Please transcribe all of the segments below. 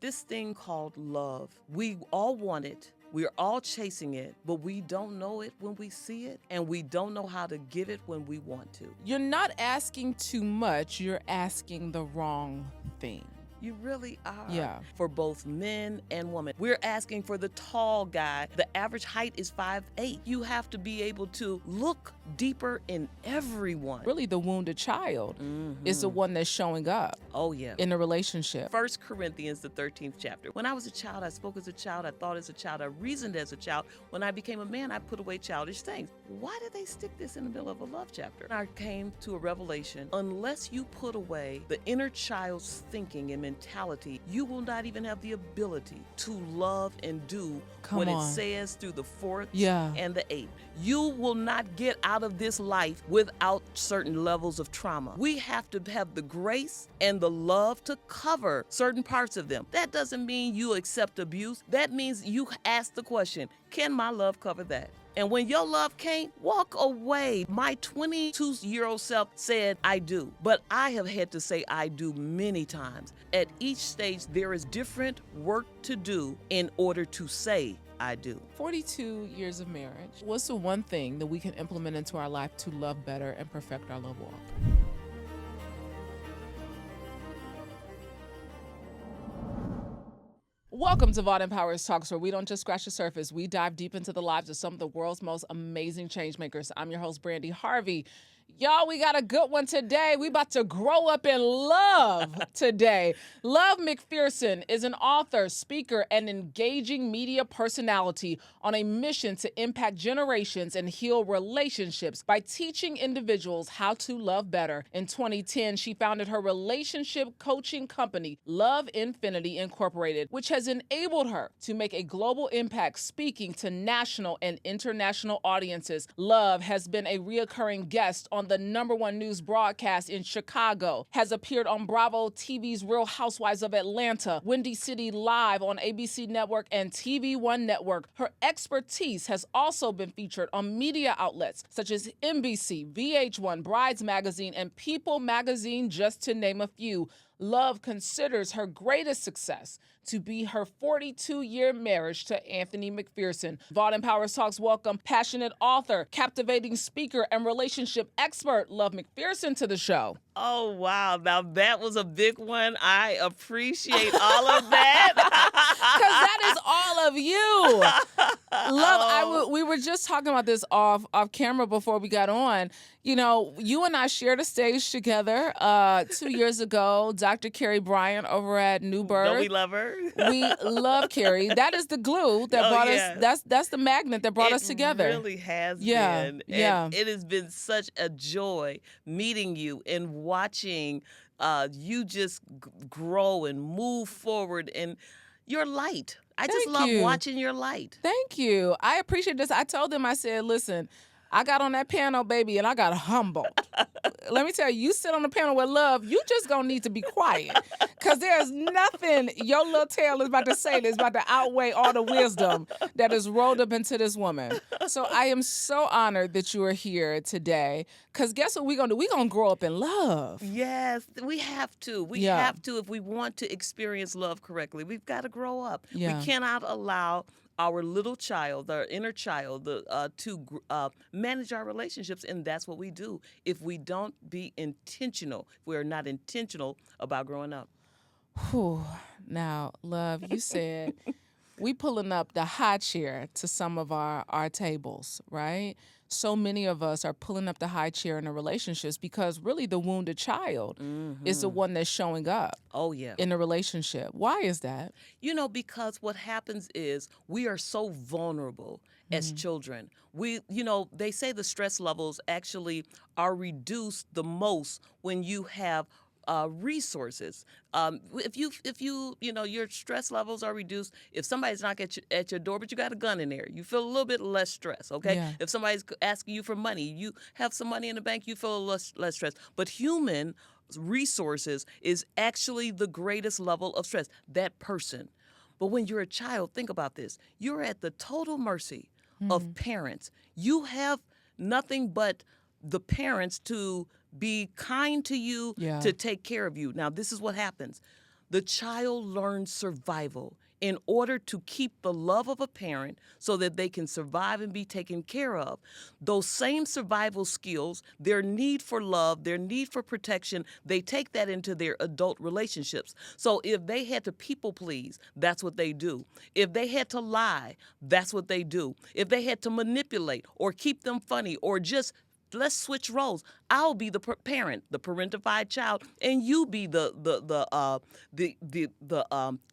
This thing called love, we all want it. We're all chasing it, but we don't know it when we see it, and we don't know how to give it when we want to. You're not asking too much, you're asking the wrong thing. You really are. Yeah. For both men and women. We're asking for the tall guy. The average height is 5'8". You have to be able to look deeper in everyone. Really, the wounded child is the one that's showing up Oh, yeah. in a relationship. 1 Corinthians, the 13th chapter. When I was a child, I spoke as a child, I thought as a child, I reasoned as a child. When I became a man, I put away childish things. Why did they stick this in the middle of a love chapter? I came to a revelation. Unless you put away the inner child's thinking and mentality, you will not even have the ability to love and do what it says through the 4th and the 8th. You will not get out of this life without certain levels of trauma. We have to have the grace and the love to cover certain parts of them. That doesn't mean you accept abuse. That means you ask the question, can my love cover that? And when your love can't, walk away. My 22-year-old self said, I do. But I have had to say I do many times. At each stage, there is different work to do in order to say I do. 42 years of marriage. What's the one thing that we can implement into our life to love better and perfect our love walk? Welcome to Vaught Empowers Talks, where we don't just scratch the surface. We dive deep into the lives of some of the world's most amazing change makers. I'm your host, Brandy Harvey. Y'all, we got a good one today. We about to grow up in love today. Love McPherson is an author, speaker, and engaging media personality on a mission to impact generations and heal relationships by teaching individuals how to love better. In 2010, she founded her relationship coaching company, Love Infinity Incorporated, which has enabled her to make a global impact speaking to national and international audiences. Love has been a reoccurring guest on the #1 news broadcast in Chicago, has appeared on Bravo TV's Real Housewives of Atlanta, Windy City Live on ABC Network and TV One Network. Her expertise has also been featured on media outlets such as NBC, VH1, Brides Magazine, and People Magazine, just to name a few. Love considers her greatest success to be her 42-year marriage to Anthony McPherson. Vaught Empowers Talks welcome passionate author, captivating speaker, and relationship expert Love McPherson to the show. Oh, wow. Now, that was a big one. I appreciate all of that. Because that is all of you. Love, we were just talking about this off camera before we got on. You know, you and I shared a stage together 2 years ago. Dr. Carrie Bryant over at New Birth. Don't we love her? We love Carrie. That is the glue that brought us. That's the magnet that brought us together. It really has been. And it has been such a joy meeting you and watching you just grow and move forward and your light. I just love watching your light. Thank you. I appreciate this. I told them, I said, listen, I got on that panel, baby, and I got humbled. Let me tell you, you sit on the panel with Love, you just gonna need to be quiet. Because there's nothing your little tail is about to say that's about to outweigh all the wisdom that is rolled up into this woman. So I am so honored that you are here today. Because guess what we're gonna do? We're gonna grow up in love. Yes, we have to. We have to if we want to experience love correctly. We've got to grow up. Yeah. We cannot allow our little child, our inner child, to manage our relationships, and that's what we do if we don't be intentional. If we're not intentional about growing up. Whew. Now, Love, you said we pulling up the high chair to some of our tables, right? So many of us are pulling up the high chair in the relationships because really the wounded child is the one that's showing up. Oh, yeah. In the relationship. Why is that? You know, because what happens is we are so vulnerable as children. They say the stress levels actually are reduced the most when you have resources. If your stress levels are reduced, if somebody's knocking at your door, but you got a gun in there, you feel a little bit less stress, okay? Yeah. If somebody's asking you for money, you have some money in the bank, you feel less stress. But human resources is actually the greatest level of stress, that person. But when you're a child, think about this. You're at the total mercy of parents. You have nothing but the parents to be kind to you, to take care of you. Now, this is what happens. The child learns survival in order to keep the love of a parent so that they can survive and be taken care of. Those same survival skills, their need for love, their need for protection, they take that into their adult relationships. So if they had to people please, that's what they do. If they had to lie, that's what they do. If they had to manipulate or keep them funny or just let's switch roles. I'll be the parent, the parentified child, and you be the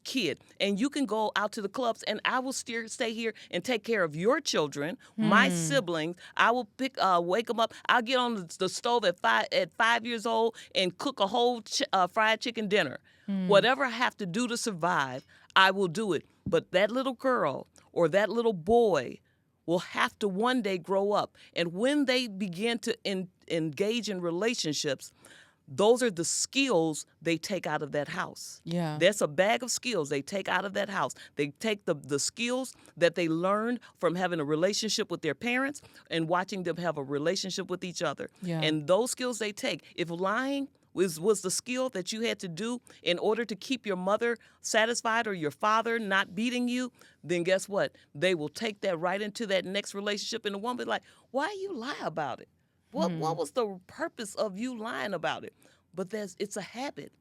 kid. And you can go out to the clubs, and I will stay here and take care of your children, my siblings. I will wake them up. I'll get on the stove at 5 years old and cook a whole fried chicken dinner. Whatever I have to do to survive, I will do it. But that little girl or that little boy will have to one day grow up. And when they begin to engage in relationships, those are the skills they take out of that house. Yeah. That's a bag of skills they take out of that house. They take the skills that they learned from having a relationship with their parents and watching them have a relationship with each other. Yeah. And those skills they take. If lying was the skill that you had to do in order to keep your mother satisfied or your father not beating you, then guess what? They will take that right into that next relationship, and the woman be like, why you lie about it? What was the purpose of you lying about it? But it's a habit.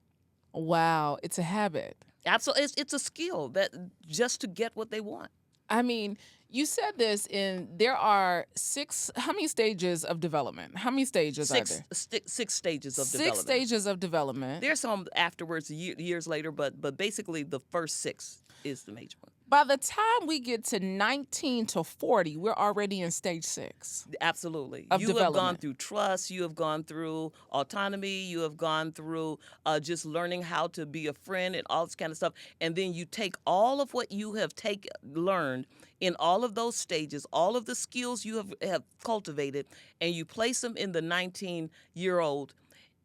Wow, it's a habit. Absolutely, it's a skill that just to get what they want. I mean, you said this there are how many stages of development? How many stages are there? Six stages of development. 6 stages of development. There's some afterwards, years later, but basically the first 6 is the major one. By the time we get to 19 to 40, we're already in stage 6. Absolutely. Of you have development. gone through trust. You have gone through autonomy. You have gone through just learning how to be a friend and all this kind of stuff. And then you take all of what you have learned in all of those stages, all of the skills you have cultivated, and you place them in the 19-year-old.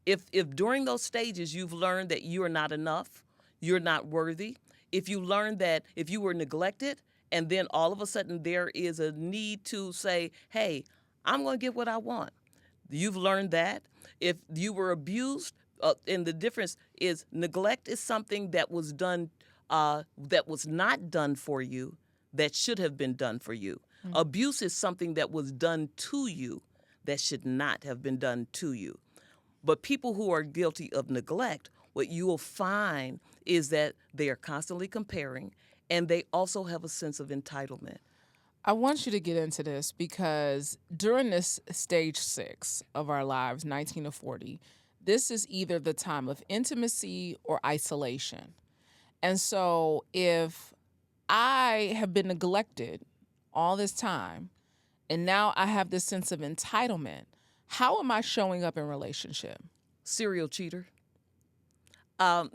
If during those stages you've learned that you are not enough, you're not worthy, if you learned that if you were neglected and then all of a sudden there is a need to say, hey, I'm going to get what I want. You've learned that. If you were abused, and the difference is neglect is something that was done, that was not done for you, that should have been done for you. Abuse is something that was done to you that should not have been done to you. But people who are guilty of neglect, what you will find is that they are constantly comparing, and they also have a sense of entitlement. I want you to get into this because during this stage 6 of our lives, 19 to 40, this is either the time of intimacy or isolation. And so if I have been neglected all this time, and now I have this sense of entitlement, how am I showing up in relationship? Serial cheater. Because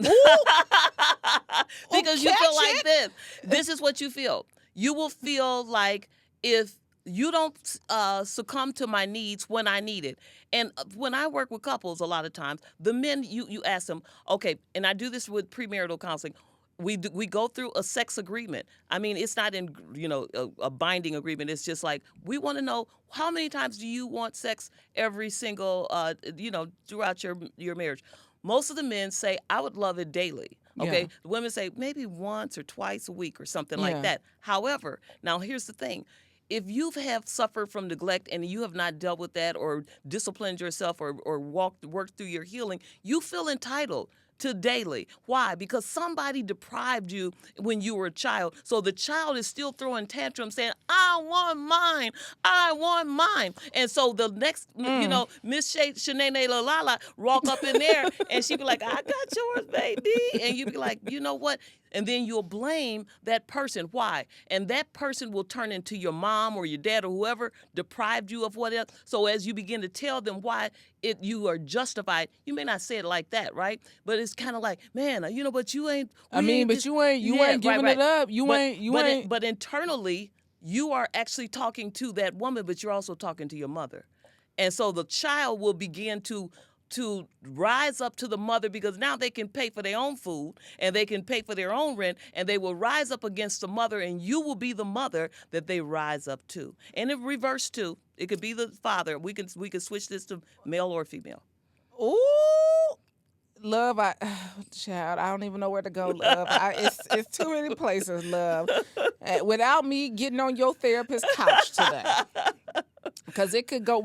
you feel like this. This is what you feel. You will feel like if you don't succumb to my needs when I need it. And when I work with couples, a lot of times, the men, you ask them, okay, and I do this with premarital counseling, we go through a sex agreement. I mean, it's not in, a binding agreement. It's just like, we want to know how many times do you want sex every single, throughout your marriage. Most of the men say, I would love it daily. Okay. Yeah. The women say maybe once or twice a week or something like that. However, now here's the thing. If you have suffered from neglect and you have not dealt with that or disciplined yourself or worked through your healing, you feel entitled to daily. Why? Because somebody deprived you when you were a child. So the child is still throwing tantrums saying, I want mine. I want mine. And so the next, Miss Shanae Lala walk up in there and she be like, I got yours, baby. And you be like, you know what? And then you'll blame that person. Why? And that person will turn into your mom or your dad or whoever deprived you of what else. So as you begin to tell them why you are justified, you may not say it like that, right? But it's kind of like, man, but you ain't. You ain't giving it up. But internally, you are actually talking to that woman, but you're also talking to your mother. And so the child will begin to rise up to the mother because now they can pay for their own food and they can pay for their own rent and they will rise up against the mother and you will be the mother that they rise up to. And in reverse too, it could be the father. We can switch this to male or female. Ooh, Love, child, I don't even know where to go, love. It's too many places, love. Without me getting on your therapist couch today. Because we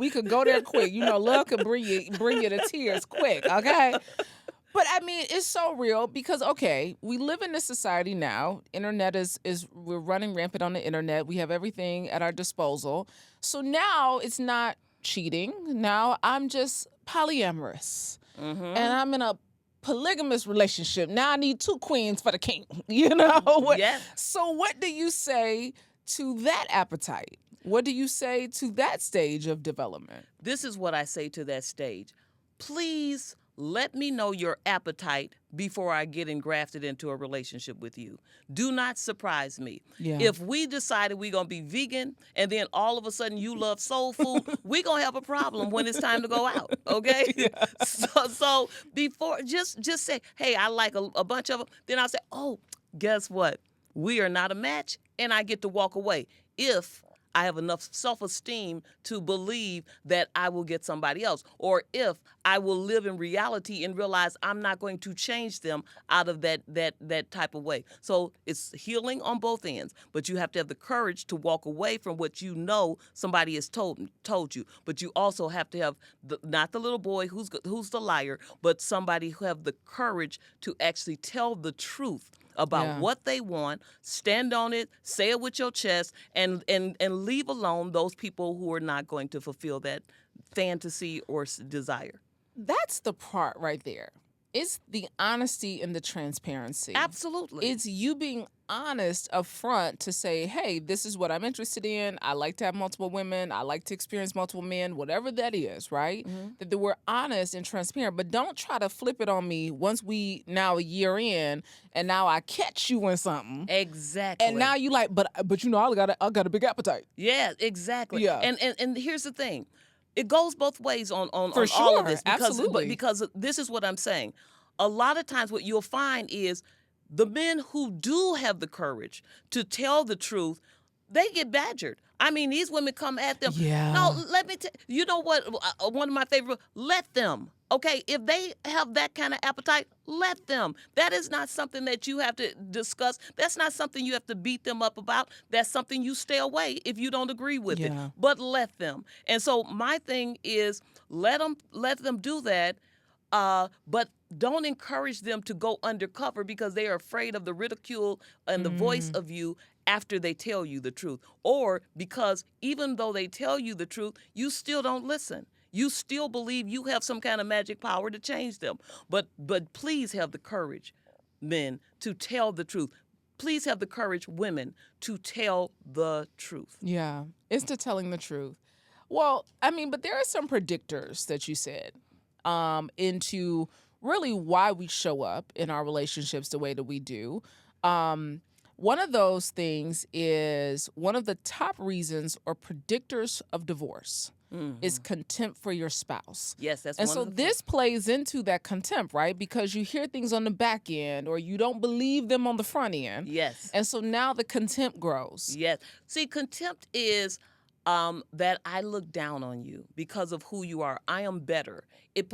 could go there quick. You know, love could bring you to tears quick, okay? But I mean, it's so real because, okay, we live in this society now. Internet we're running rampant on the internet. We have everything at our disposal. So now it's not cheating. Now I'm just polyamorous. And I'm in a polygamous relationship. Now I need 2 queens for the king, you know? Yeah. So what do you say to that appetite? What do you say to that stage of development? This is what I say to that stage. Please let me know your appetite before I get engrafted into a relationship with you. Do not surprise me. Yeah. If we decided we're going to be vegan and then all of a sudden you love soul food, we're going to have a problem when it's time to go out, okay? Yeah. So before, just say, hey, I like a bunch of them. Then I'll say, oh, guess what? We are not a match, and I get to walk away if I have enough self-esteem to believe that I will get somebody else, or if I will live in reality and realize I'm not going to change them out of that type of way. So it's healing on both ends, but you have to have the courage to walk away from what you know somebody has told you. But you also have to have not the little boy who's the liar, but somebody who have the courage to actually tell the truth about what they want, stand on it, say it with your chest, and leave alone those people who are not going to fulfill that fantasy or desire. That's the part right there. It's the honesty and the transparency. Absolutely. It's you being honest up front to say, hey, this is what I'm interested in. I like to have multiple women. I like to experience multiple men, whatever that is, right? That we're honest and transparent, but don't try to flip it on me once we now a year in and now I catch you in something. Exactly. And now you like, but you know, I got a big appetite. Yeah, exactly. Yeah. And here's the thing. It goes both ways on For all of sure, this. absolutely. Because this is what I'm saying. A lot of times what you'll find is the men who do have the courage to tell the truth, they get badgered. I mean, these women come at them. Yeah. No, let me tell you know what? One of my favorite, let them. Okay, if they have that kind of appetite, let them. That is not something that you have to discuss. That's not something you have to beat them up about. That's something you stay away if you don't agree with it. But let them. And so my thing is let them do that. But don't encourage them to go undercover because they are afraid of the ridicule and the voice of you after they tell you the truth. Or because even though they tell you the truth, you still don't listen. You still believe you have some kind of magic power to change them. But please have the courage, men, to tell the truth. Please have the courage, women, to tell the truth. Yeah, it's to telling the truth. Well, I mean, but there are some predictors that you said into really why we show up in our relationships the way that we do. One of those things is one of the top reasons or predictors of divorce is contempt for your spouse. Yes, that's and one so of the this plays into that contempt, right? Because you hear things on the back end or you don't believe them on the front end. Yes. And so now the contempt grows. Yes. See, contempt is that I look down on you because of who you are. I am better.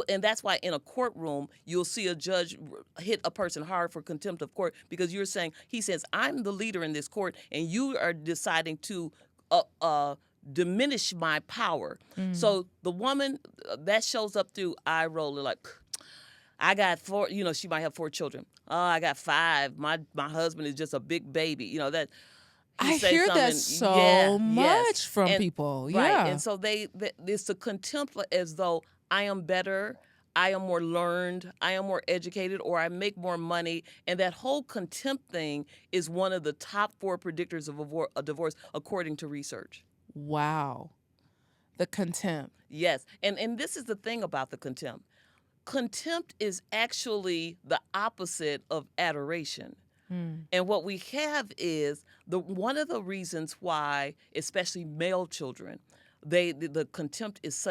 And that's why in a courtroom, you'll see a judge hit a person hard for contempt of court because you're saying, he says, I'm the leader in this court, and you are deciding to diminish my power. So the woman, that shows up through eye rolling like, I got 4, she might have 4 children. Oh, I got 5. My husband is just a big baby. That. I hear that so much from people. Right. Yeah. And so it's the contempt as though I am better, I am more learned, I am more educated, or I make more money. And that whole contempt thing is one of the top 4 predictors of a divorce, according to research. Wow. The contempt. Yes. And this is the thing about the contempt. Contempt is actually the opposite of adoration. And what we have is one of the reasons why, especially male children, the contempt is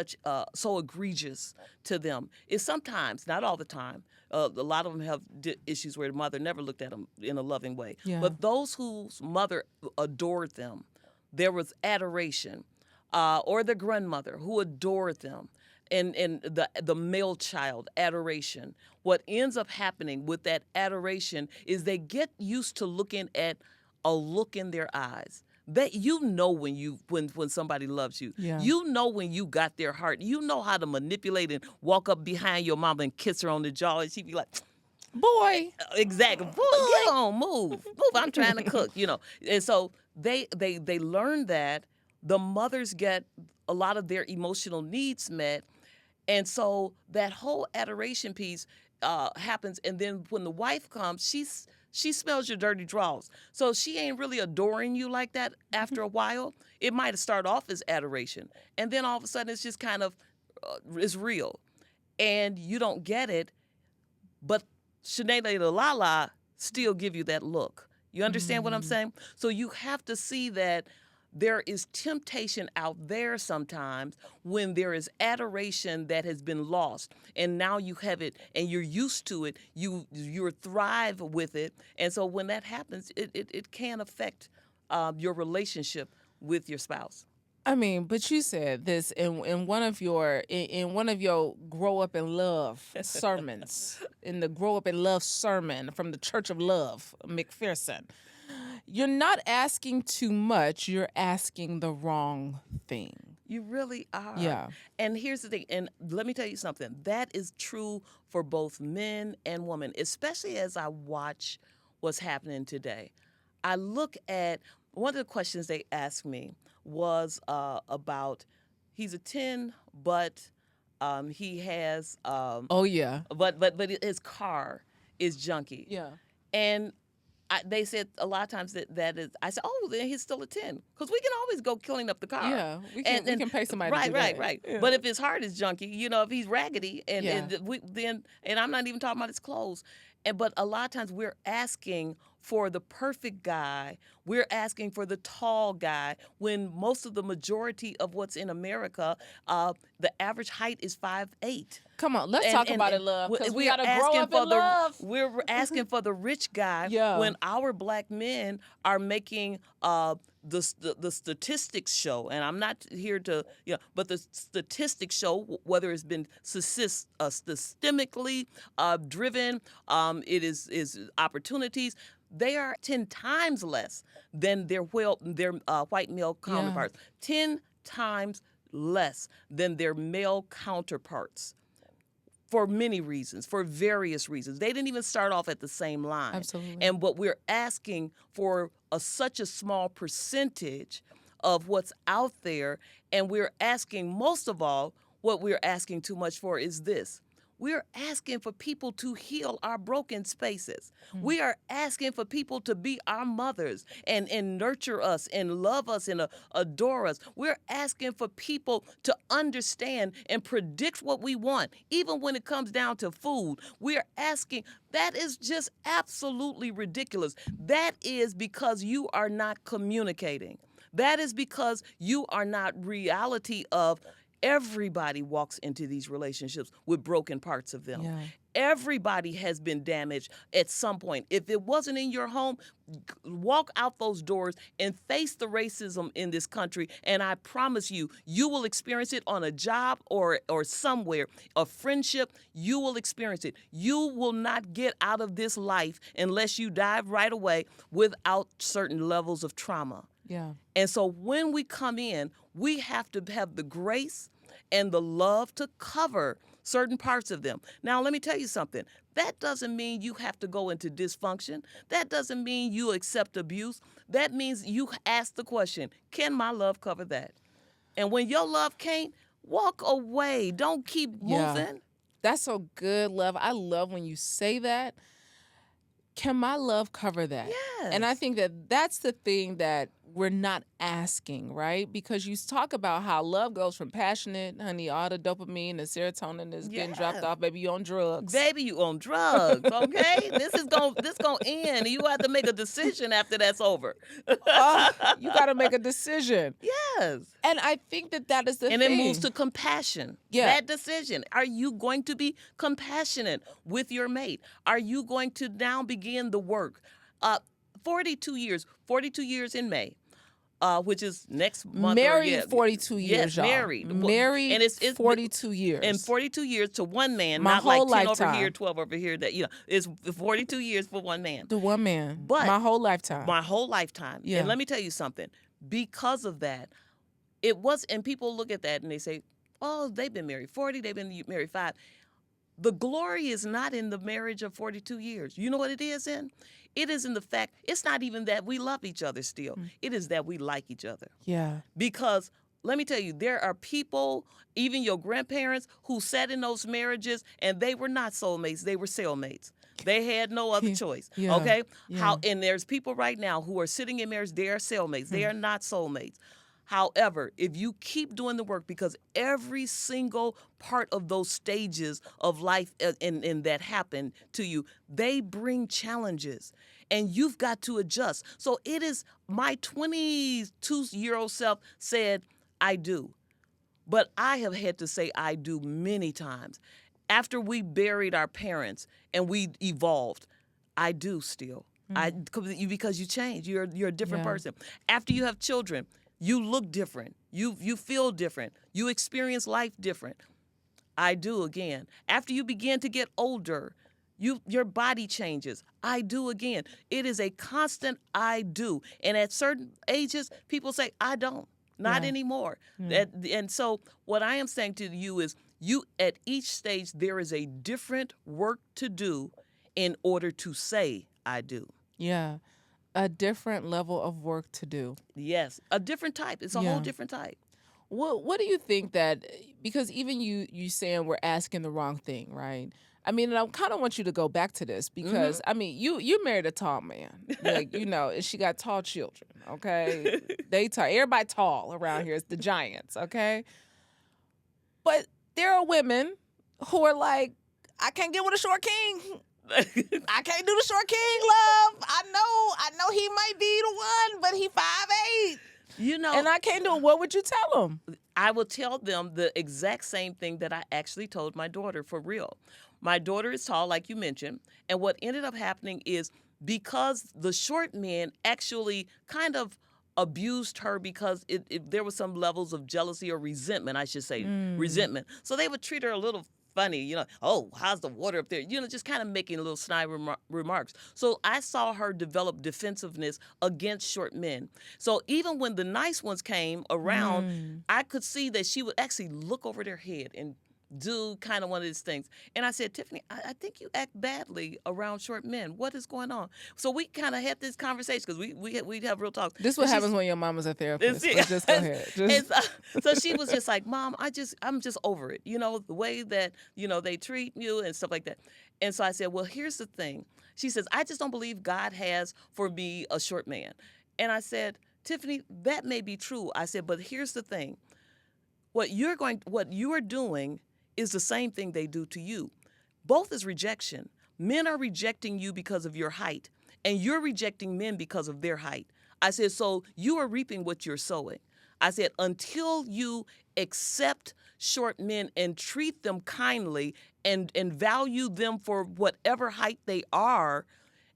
so egregious to them is sometimes, not all the time. A lot of them have issues where the mother never looked at them in a loving way. Yeah. But those whose mother adored them, there was adoration, or the grandmother who adored them. and the male child, adoration. What ends up happening with that adoration is they get used to looking at a look in their eyes. That when somebody loves you. Yeah. You know when you got their heart. You know how to manipulate and walk up behind your mama and kiss her on the jaw, and she'd be like, Boy. exactly. Boy, get on, move. I'm trying to cook, And so they learn that the mothers get a lot of their emotional needs met. And so that whole adoration piece happens. And then when the wife comes, she smells your dirty drawers. So she ain't really adoring you like that after a while. It might start off as adoration. And then all of a sudden it's just kind of, it's real. And you don't get it. But Sinead and Lala still give you that look. You understand what I'm saying? So you have to see that there is temptation out there sometimes when there is adoration that has been lost, and now you have it and you're used to it. You thrive with it, and so when that happens, it can affect your relationship with your spouse. I mean, but you said this in one of your Grow Up in Love sermons, in the Grow Up in Love sermon from the Church of Love McPherson. You're not asking too much. You're asking the wrong thing. You really are. Yeah. And here's the thing, and let me tell you something. That is true for both men and women, especially as I watch what's happening today. I look at one of the questions they asked me was about he's a 10, but he has Oh yeah. but his car is junky. Yeah. And they said a lot of times that is. I said, oh, then he's still a 10 because we can always go clean up the car. Yeah, we can pay somebody to do that. Right. Yeah. But if his heart is junky, if he's raggedy, and I'm not even talking about his clothes. But a lot of times we're asking for the perfect guy. We're asking for the tall guy when most of the majority of what's in America, the average height is 5'8". Come on, let's talk about it, love, because we got to grow up in love. We're asking for the rich guy when our black men are making the statistics show, and I'm not here to, but the statistics show whether it's been systemically driven, it is opportunities. They are 10 times less than their white male counterparts. 10 times less than their male counterparts. For many reasons, for various reasons. They didn't even start off at the same line. Absolutely. And what we're asking for such a small percentage of what's out there, and we're asking, most of all, what we're asking too much for is this. We're asking for people to heal our broken spaces. Mm-hmm. We are asking for people to be our mothers and nurture us and love us and adore us. We're asking for people to understand and predict what we want, even when it comes down to food. We're asking. That is just absolutely ridiculous. That is because you are not communicating. That is because you are not reality of. Everybody walks into these relationships with broken parts of them. Yeah. Everybody has been damaged at some point. If it wasn't in your home, walk out those doors and face the racism in this country. And I promise you, you will experience it on a job or somewhere, a friendship. You will experience it. You will not get out of this life unless you dive right away without certain levels of trauma. Yeah. And so when we come in, we have to have the grace and the love to cover certain parts of them. Now, let me tell you something. That doesn't mean you have to go into dysfunction. That doesn't mean you accept abuse. That means you ask the question, can my love cover that? And when your love can't, walk away. Don't keep moving. Yeah. That's so good, love. I love when you say that. Can my love cover that? Yes. And I think that that's the thing that we're not asking, right? Because you talk about how love goes from passionate, honey, all the dopamine and serotonin is getting dropped off. Baby, you on drugs. Baby, you on drugs, okay? This gonna end. You have to make a decision after that's over. You got to make a decision. Yes. And I think that is the thing. And it moves to compassion. Yeah. That decision. Are you going to be compassionate with your mate? Are you going to now begin the work? 42 years in May. which is next month. Married 42 years, yes, y'all. married. Married and it's 42 years. And 42 years to one man, My not whole like 10 lifetime. over here, 12 over here. That it's 42 years for one man. The one man. But my whole lifetime. My whole lifetime. Yeah. And let me tell you something. Because of that, it was, and people look at that and they say, oh, they've been married 40, they've been married 5. The glory is not in the marriage of 42 years. You know what it is in? It is in the fact, it's not even that we love each other still. It is that we like each other. Yeah. Because let me tell you, there are people, even your grandparents, who sat in those marriages and they were not soulmates, they were cellmates. They had no other choice. Yeah. Okay? Yeah. And there's people right now who are sitting in marriage, they are cellmates. They are not soulmates. However, if you keep doing the work, because every single part of those stages of life and that happen to you, they bring challenges, and you've got to adjust. So it is, my 22-year-old self said, I do. But I have had to say I do many times. After we buried our parents and we evolved, I do still. Because you change. You're a different person. After you have children, you look different. You feel different. You experience life different. I do again. After you begin to get older, your body changes. I do again. It is a constant I do. And at certain ages, people say, I don't. Not anymore. And so what I am saying to you is, you at each stage, there is a different work to do in order to say I do. Yeah. A different level of work to do. Yes, a different type. It's a whole different type. What do you think that, because even you saying we're asking the wrong thing, right? I mean, and I kind of want you to go back to this because, I mean, you married a tall man. Like, and she got tall children, okay? They tall. Everybody tall around here. It's the giants, okay? But there are women who are like, I can't get with a short king. I can't do the short king, love. I know he might be the one, but he 5'8". And I can't do it. What would you tell them? I will tell them the exact same thing that I actually told my daughter, for real. My daughter is tall, like you mentioned, and what ended up happening is, because the short men actually kind of abused her, because there were some levels of jealousy or resentment, I should say, resentment. So they would treat her a little funny, oh, how's the water up there? Just kind of making little snide remarks. So I saw her develop defensiveness against short men. So even when the nice ones came around, I could see that she would actually look over their head and do kind of one of these things. And I said, Tiffany, I think you act badly around short men. What is going on? So we kind of had this conversation, because we'd have real talks. This is what happens when your mama's a therapist. Let's just go ahead. So she was just like, Mom, I'm just over it. The way that, they treat you and stuff like that. And so I said, well, here's the thing. She says, I just don't believe God has for me a short man. And I said, Tiffany, that may be true. I said, but here's the thing. What you are doing is the same thing they do to you. Both is rejection. Men are rejecting you because of your height, and you're rejecting men because of their height. I said, so you are reaping what you're sowing. I said, until you accept short men and treat them kindly and value them for whatever height they are.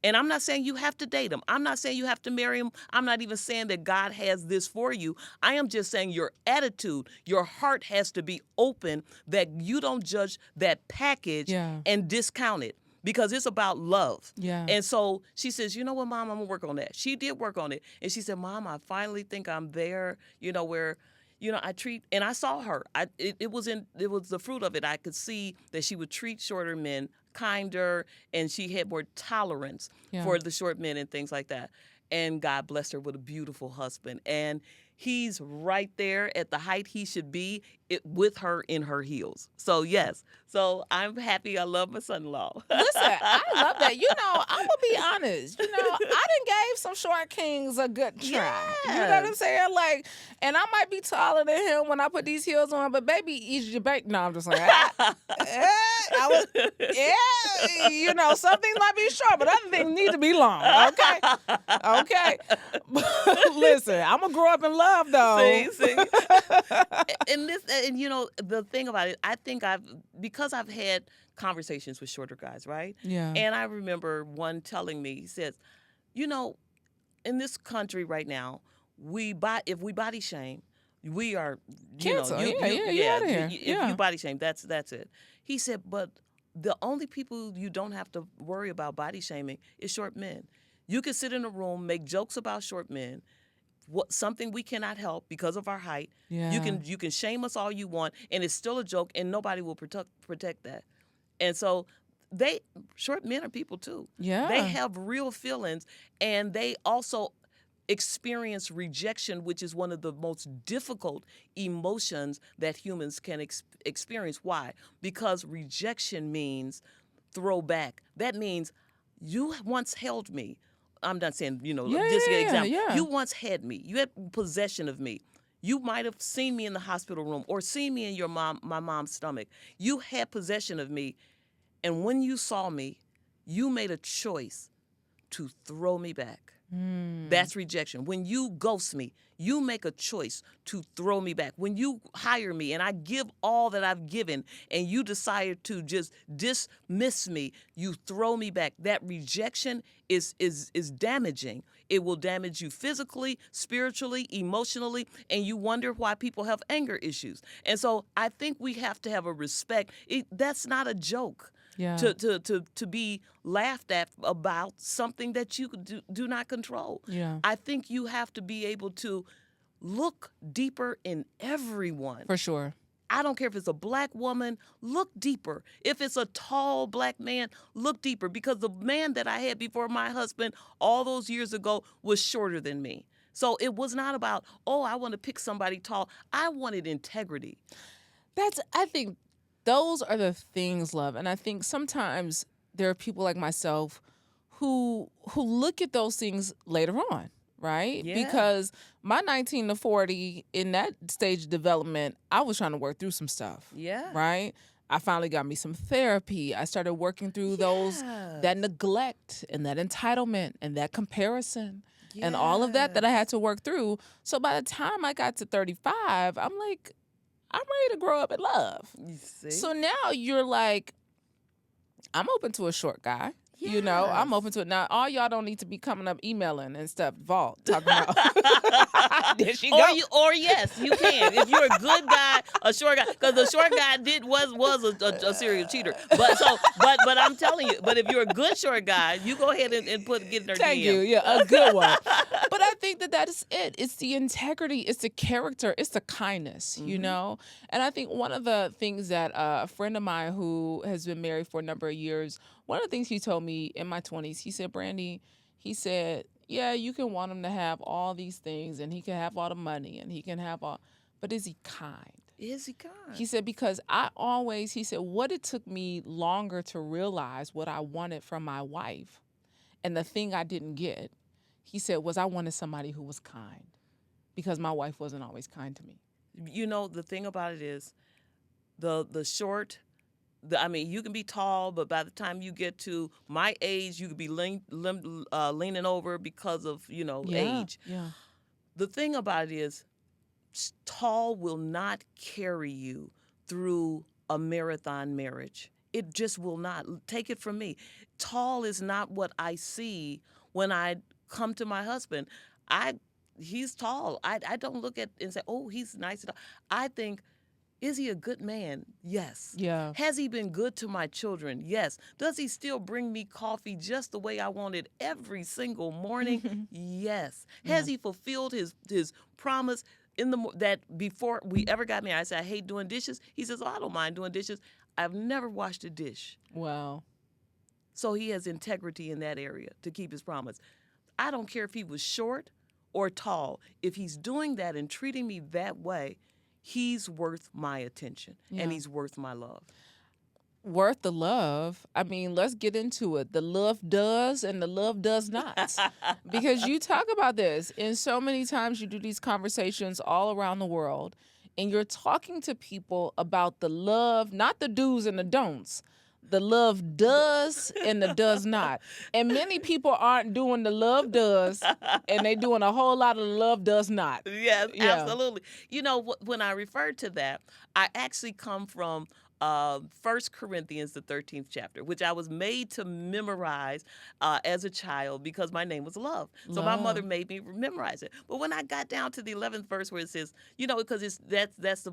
And I'm not saying you have to date them. I'm not saying you have to marry them. I'm not even saying that God has this for you. I am just saying your attitude, your heart has to be open, that you don't judge that package and discount it, because it's about love. Yeah. And so she says, you know what, Mom, I'm going to work on that. She did work on it. And she said, Mom, I finally think I'm there, where I treat, and I saw her. It was the fruit of it. I could see that she would treat shorter men kinder, and she had more tolerance for the short men and things like that. And God blessed her with a beautiful husband. And he's right there at the height he should be, with her in her heels. So, yes. So, I'm happy. I love my son-in-law. Listen, I love that. I'm going to be honest. I done gave some short kings a good try. Yes. You know what I'm saying? Like, and I might be taller than him when I put these heels on, but baby, is your back? No, I'm just like, some things might be short, but other things need to be long. Okay. Listen, I'm going to grow up in love, though. See. And the thing about it, I think because I've had conversations with shorter guys, right? Yeah. And I remember one telling me, he says, in this country right now, if we body shame, we are, Cancel. You out of here. If you body shame, that's it. He said, but the only people you don't have to worry about body shaming is short men. You can sit in a room, make jokes about short men, something we cannot help because of our height. Yeah. You can shame us all you want, and it's still a joke, and nobody will protect that. And so short men are people too. Yeah. They have real feelings, and they also experience rejection, which is one of the most difficult emotions that humans can experience. Why? Because rejection means throwback. That means you once held me. I'm not saying, just an example. Yeah. You once had me. You had possession of me. You might have seen me in the hospital room or seen me in my mom's stomach. You had possession of me. And when you saw me, you made a choice to throw me back. That's rejection. When you ghost me, you make a choice to throw me back. When you hire me and I give all that I've given and you decide to just dismiss me, you throw me back. That rejection is damaging. It will damage you physically, spiritually, emotionally, and you wonder why people have anger issues. And so I think we have to have a respect. That's not a joke. Yeah. To be laughed at about something that you do not control. Yeah. I think you have to be able to look deeper in everyone. For sure. I don't care if it's a black woman, look deeper. If it's a tall black man, look deeper. Because the man that I had before my husband all those years ago was shorter than me. So it was not about, I want to pick somebody tall. I wanted integrity. I think those are the things, love. And I think sometimes there are people like myself who look at those things later on, right? Yeah. Because my 19 to 40, in that stage of development, I was trying to work through some stuff. Yeah. Right? I finally got me some therapy. I started working through that neglect and that entitlement and that comparison and all of that I had to work through. So by the time I got to 35, I'm like, I'm ready to grow up in love. You see? So now you're like, I'm open to a short guy. I'm open to it. Now, all y'all don't need to be coming up emailing and stuff, Vault, talking about. There she go. Or yes, you can. If you're a good guy, a short guy, because the short guy was a serial cheater. But I'm telling you, but if you're a good short guy, you go ahead and get in their Thank DM. you. Yeah, a good one. But I think that is it. It's the integrity. It's the character. It's the kindness, And I think one of the things that a friend of mine who has been married for a number of years, one of the things he told me in my 20s, he said, Brandy, yeah, you can want him to have all these things and he can have all the money and he can have all, but is he kind? Is he kind? He said, because what it took me longer to realize what I wanted from my wife and the thing I didn't get, he said, was I wanted somebody who was kind because my wife wasn't always kind to me. The thing about it is the short, you can be tall, but by the time you get to my age, you could be leaning over because of, age. Yeah. The thing about it is tall will not carry you through a marathon marriage. It just will not. Take it from me. Tall is not what I see when I come to my husband. He's tall. I don't look at and say, oh, he's nice. I think, is he a good man? Yes. Yeah. Has he been good to my children? Yes. Does he still bring me coffee just the way I want it every single morning? Yes. Has he fulfilled his promise that before we ever got married? I said, I hate doing dishes. He says, I don't mind doing dishes. I've never washed a dish. Wow. So he has integrity in that area to keep his promise. I don't care if he was short or tall. If he's doing that and treating me that way, he's worth my attention and he's worth my love. Worth the love. Let's get into it. The love does and the love does not. Because you talk about this, and so many times you do these conversations all around the world, and you're talking to people about the love, not the do's and the don'ts. The love does and the does not. And many people aren't doing the love does, and they doing a whole lot of the love does not. Yes, absolutely. When I refer to that, I actually come from First Corinthians, the 13th chapter, which I was made to memorize as a child because my name was Love. So my mother Love. made me memorize it. But when I got down to the 11th verse where it says, because that's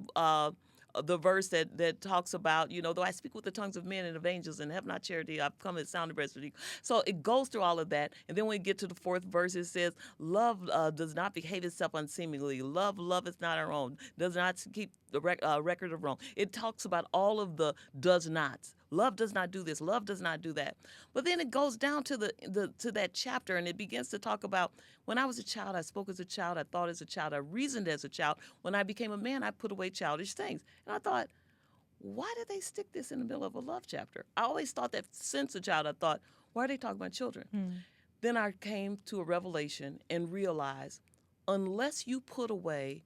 the verse that talks about, though I speak with the tongues of men and of angels and have not charity, I've come at sound and breast with you. So it goes through all of that. And then when we get to the 4th verse, it says, love does not behave itself unseemingly. Love loveth not our own, does not keep the record of wrong. It talks about all of the does nots. Love does not do this. Love does not do that. But then it goes down to to that chapter, and it begins to talk about when I was a child, I spoke as a child, I thought as a child, I reasoned as a child. When I became a man, I put away childish things. And I thought, why did they stick this in the middle of a love chapter? I always thought that since a child, I thought, why are they talking about children? Then I came to a revelation and realized, unless you put away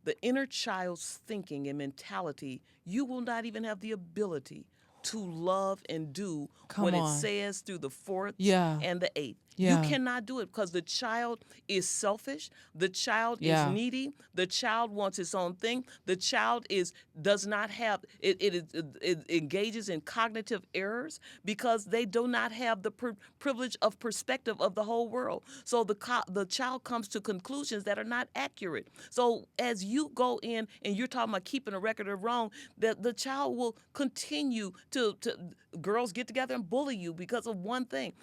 the inner child's thinking and mentality, you will not even have the ability to love and do what it says through the 4th and the 8th. You cannot do it because the child is selfish. The child is needy. The child wants its own thing. The child does not have it engages in cognitive errors because they do not have the privilege of perspective of the whole world. So the child comes to conclusions that are not accurate. So as you go in and you're talking about keeping a record of wrong, that the child will continue to girls get together and bully you because of one thing.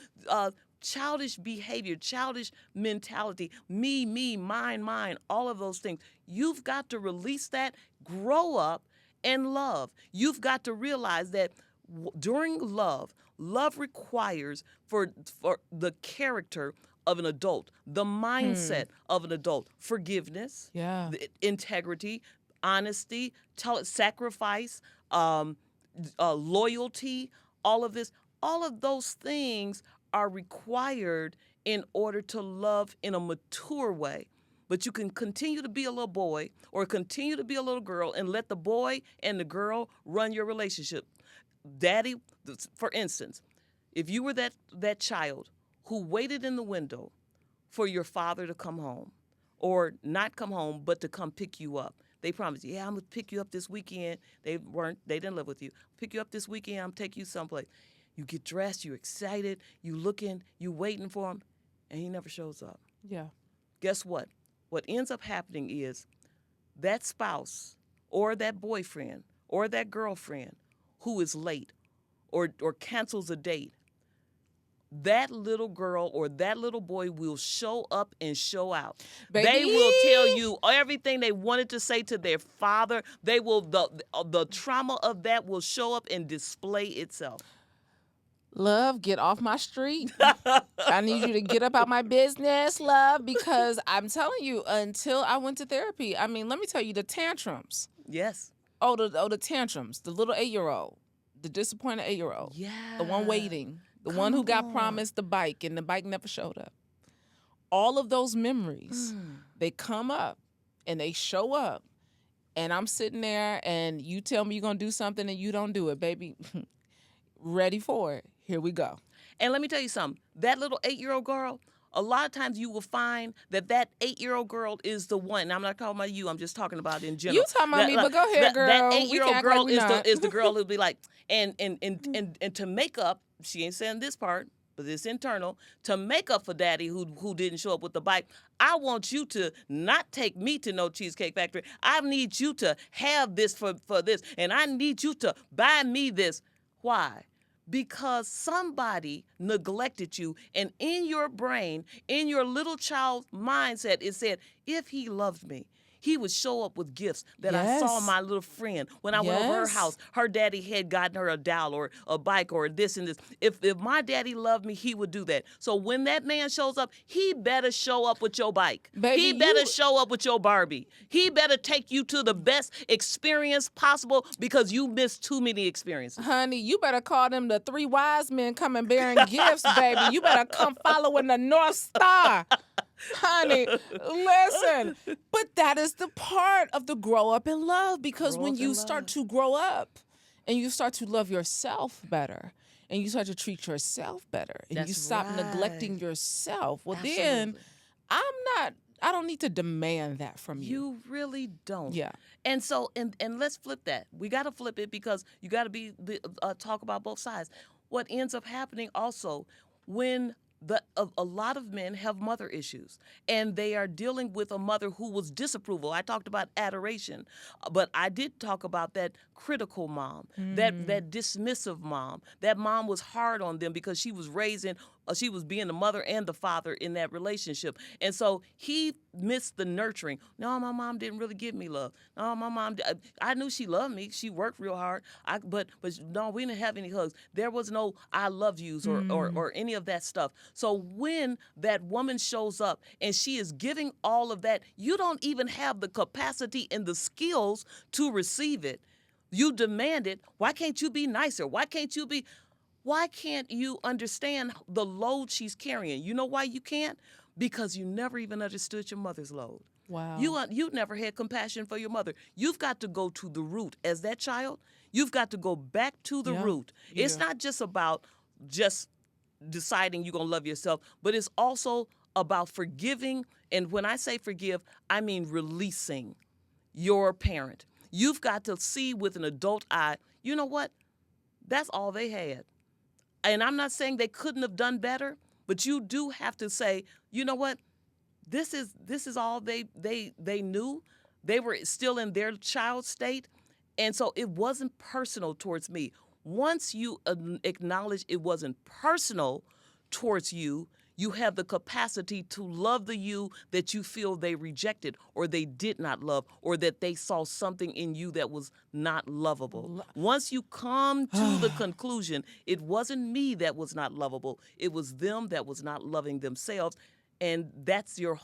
Childish behavior, childish mentality, me, mine, all of those things. You've got to release that, grow up, and love. You've got to realize that during love requires for the character of an adult, the mindset of an adult, forgiveness, integrity, honesty, sacrifice, loyalty, all of this. All of those things are required in order to love in a mature way. But you can continue to be a little boy or continue to be a little girl and let the boy and the girl run your relationship. Daddy, for instance, if you were that child who waited in the window for your father to come home or not come home but to come pick you up. They promised you, I'm going to pick you up this weekend. They didn't live with you. Pick you up this weekend, I'm going to take you someplace. You get dressed, you're excited, you looking, you waiting for him, and he never shows up. Yeah. Guess what? What ends up happening is that spouse or that boyfriend or that girlfriend who is late or cancels a date, that little girl or that little boy will show up and show out. Baby. They will tell you everything they wanted to say to their father. They will the trauma of that will show up and display itself. Love, get off my street. I need you to get up out my business, love, because I'm telling you, until I went to therapy, I mean, let me tell you, the tantrums. Yes. The tantrums, the little 8-year-old, the disappointed 8-year-old, the one waiting, the one who got promised the bike and the bike never showed up. All of those memories, they come up and they show up, and I'm sitting there and you tell me you're going to do something and you don't do it, baby. Ready for it. Here we go. And let me tell you something. That little 8-year-old girl, a lot of times you will find that 8-year-old girl is the one. And I'm not talking about you. I'm just talking about in general. You talking about me, but go ahead, girl. That 8-year-old girl like is the girl who'll be like, and to make up, she ain't saying this part, but it's internal, to make up for daddy who didn't show up with the bike. I want you to not take me to no Cheesecake Factory. I need you to have this for this. And I need you to buy me this. Why? Because somebody neglected you, and in your brain, in your little child's mindset, it said, if he loved me, he would show up with gifts that I saw my little friend when I went over her house. Her daddy had gotten her a doll or a bike or this and this. If my daddy loved me, he would do that. So when that man shows up, he better show up with your bike. Baby, he better show up with your Barbie. He better take you to the best experience possible because you missed too many experiences. Honey, you better call them the 3 wise men coming bearing gifts, baby. You better come following the North Star. Honey, listen. But that is the part of the grow up in love, because when you start to grow up and you start to love yourself better and you start to treat yourself better and you stop neglecting yourself, well, then I'm not I don't need to demand that from you. You really don't. Yeah. And so, and let's flip that. We got to flip it because you got to talk about both sides. What ends up happening also when a lot of men have mother issues and they are dealing with a mother who was disapproval. I talked about adoration, but I did talk about that critical mom, that dismissive mom. That mom was hard on them because she was she was being the mother and the father in that relationship. And so he missed the nurturing. No, my mom didn't really give me love. No, my mom, I knew she loved me. She worked real hard. But no, we didn't have any hugs. There was no I love yous or any of that stuff. So when that woman shows up and she is giving all of that, you don't even have the capacity and the skills to receive it. You demand it. Why can't you be nicer? Why can't you understand the load she's carrying? You know why you can't? Because you never even understood your mother's load. Wow. You never had compassion for your mother. You've got to go to the root. As that child, you've got to go back to the root. It's not just about just deciding you're going to love yourself, but it's also about forgiving. And when I say forgive, I mean releasing your parent. You've got to see with an adult eye, you know what? That's all they had. And I'm not saying they couldn't have done better, but you do have to say, you know what? This is all they knew. They were still in their child state. And so it wasn't personal towards me. Once you acknowledge it wasn't personal towards you, you have the capacity to love the you that you feel they rejected or they did not love or that they saw something in you that was not lovable. Once you come to the conclusion, it wasn't me that was not lovable, it was them that was not loving themselves, and that's your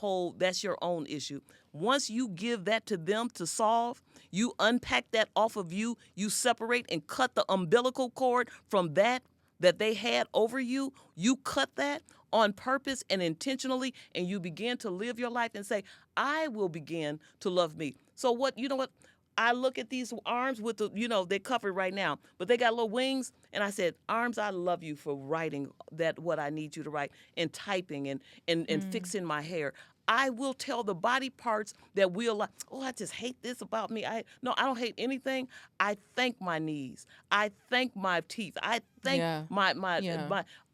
own issue. Once you give that to them to solve, you unpack that off of you, you separate and cut the umbilical cord from that they had over you, you cut that on purpose and intentionally, and you begin to live your life and say, I will begin to love me. So you know what? I look at these arms with they're covered right now, but they got little wings, and I said, arms, I love you for writing what I need you to write and typing and fixing my hair. I will tell the body parts that we'll like, oh, I just hate this about me. I don't hate anything. I thank my knees. I thank my teeth. I thank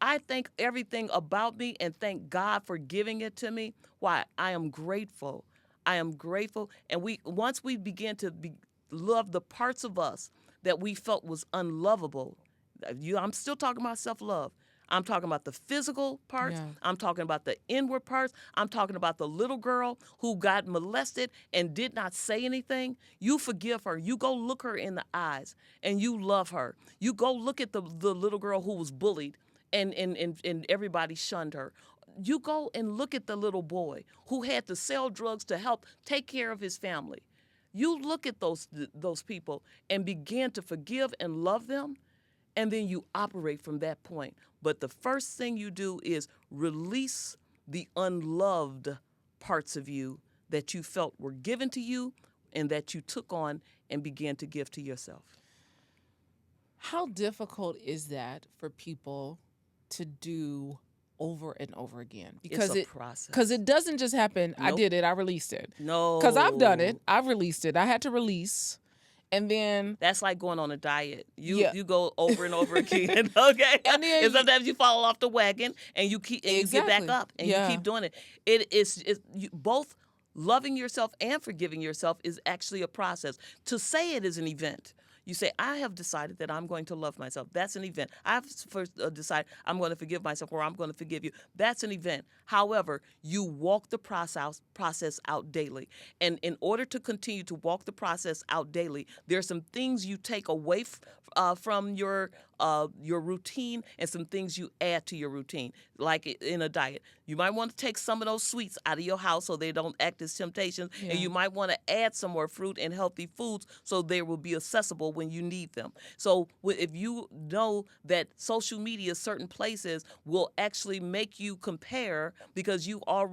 I thank everything about me and thank God for giving it to me. Why? I am grateful. I am grateful. And once we begin to love the parts of us that we felt was unlovable, I'm still talking about self-love. I'm talking about the physical parts. Yeah. I'm talking about the inward parts. I'm talking about the little girl who got molested and did not say anything. You forgive her. You go look her in the eyes and you love her. You go look at the little girl who was bullied and everybody shunned her. You go and look at the little boy who had to sell drugs to help take care of his family. You look at those people and begin to forgive and love them, and then you operate from that point. But the first thing you do is release the unloved parts of you that you felt were given to you and that you took on and began to give to yourself. How difficult is that for people to do over and over again? Because it's a process. Because it doesn't just happen, nope. I did it, I released it. No. Because I've done it, I've released it. I had to release. And then that's like going on a diet. You go over and over again, okay? And sometimes you fall off the wagon and you get back up and you keep doing it. It's both loving yourself and forgiving yourself is actually a process. To say it is an event. You say, I have decided that I'm going to love myself. That's an event. I've first decided I'm going to forgive myself or I'm going to forgive you. That's an event. However, you walk the process out daily. And in order to continue to walk the process out daily, there are some things you take away from your routine and some things you add to your routine, like in a diet. You might want to take some of those sweets out of your house so they don't act as temptations, and you might want to add some more fruit and healthy foods so they will be accessible when you need them. So if you know that social media, certain places will actually make you compare because you are